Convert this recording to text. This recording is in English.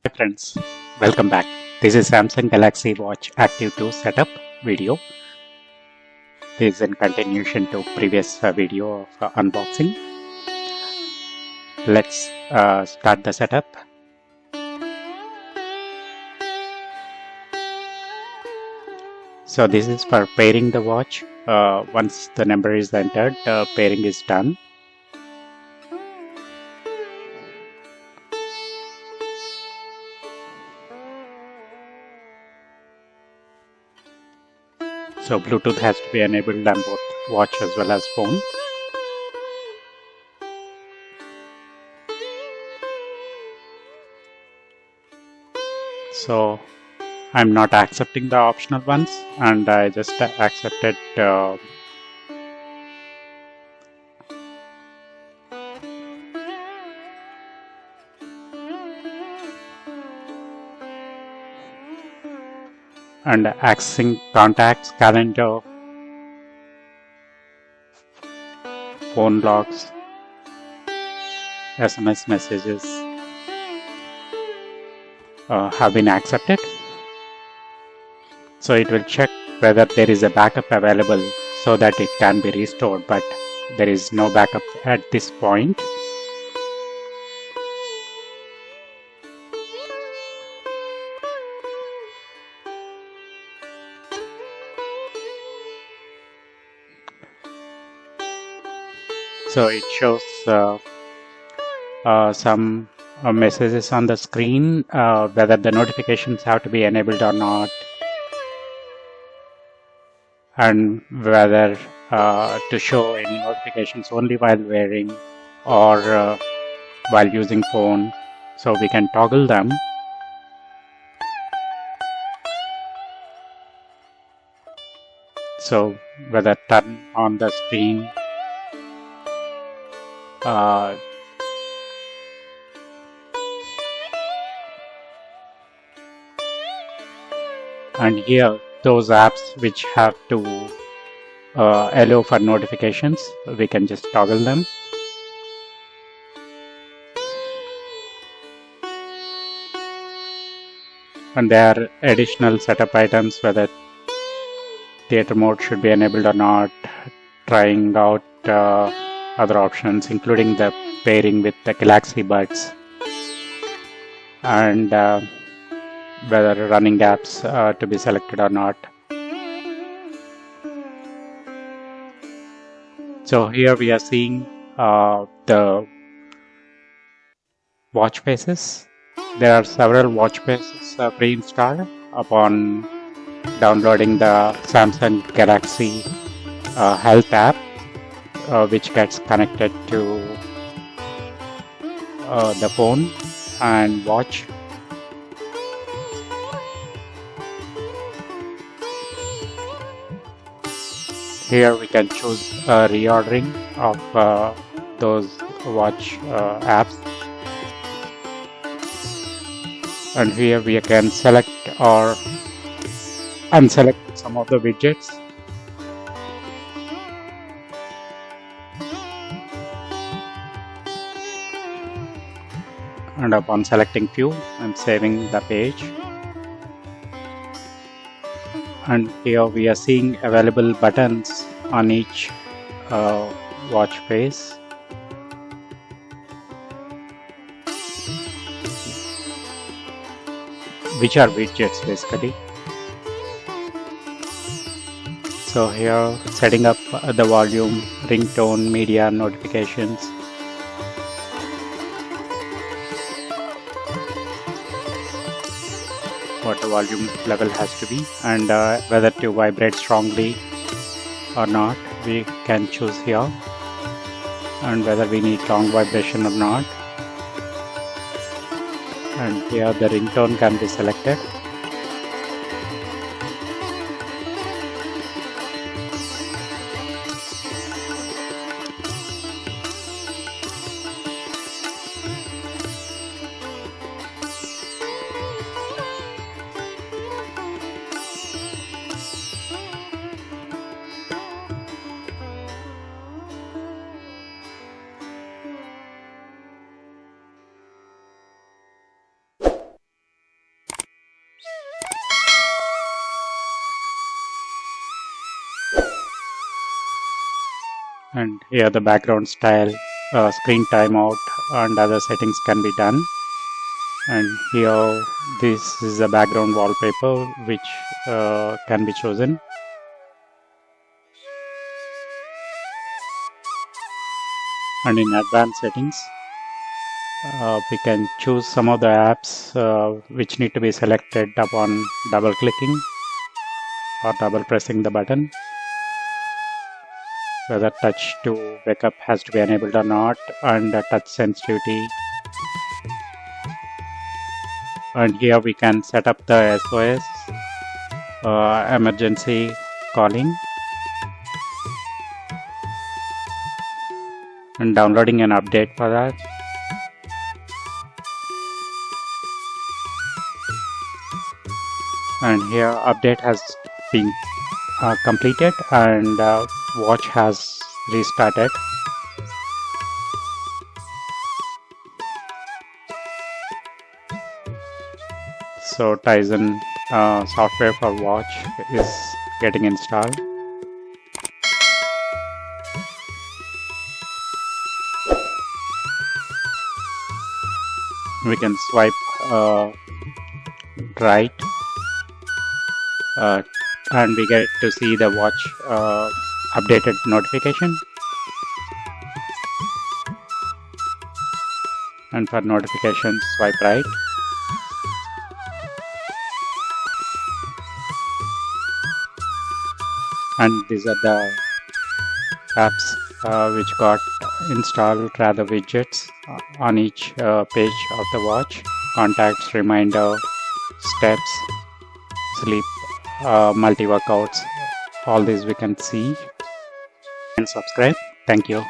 Hi friends, welcome back. This is Samsung Galaxy Watch Active 2 setup video. This is in continuation to previous video of unboxing. Let's start the setup. So this is for pairing the watch. Once the number is entered, pairing is done. So Bluetooth has to be enabled on both watch as well as phone. So I'm not accepting the optional ones, and I just accepted and accessing contacts, calendar, phone logs, SMS messages have been accepted. So it will check whether there is a backup available so that it can be restored, but there is no backup at this point. So it shows some messages on the screen, whether the notifications have to be enabled or not, and whether to show any notifications only while wearing or while using phone. So we can toggle them. So whether turn on the screen, and here those apps which have to allow for notifications, we can just toggle them. And there are additional setup items, whether theater mode should be enabled or not, trying out other options including the pairing with the Galaxy Buds, and whether running apps to be selected or not. So here we are seeing the watch faces. There are several watch faces pre-installed upon downloading the Samsung Galaxy Health app, which gets connected to the phone and watch. Here we can choose reordering of those watch apps, and here we can select or unselect some of the widgets. And upon selecting few, I'm saving the page. And here we are seeing available buttons on each watch face. Which are widgets basically. So here setting up the volume, ringtone, media, notifications. What the volume level has to be, and whether to vibrate strongly or not, we can choose here, and whether we need long vibration or not. And here the ringtone can be selected. And here the background style, screen timeout, and other settings can be done. And here this is the background wallpaper which can be chosen. And in advanced settings, we can choose some of the apps which need to be selected upon double clicking or double pressing the button. Whether touch to wake up has to be enabled or not, and touch sensitivity. And here we can set up the SOS, emergency calling, and downloading an update for that. And here update has been completed, and watch has restarted. So Tizen software for watch is getting installed. We can swipe right, and we get to see the watch updated notification. And for notifications, swipe right. And these are the apps which got installed, rather widgets on each page of the watch: contacts, reminder, steps, sleep, multi workouts. All these we can see. And subscribe. Thank you.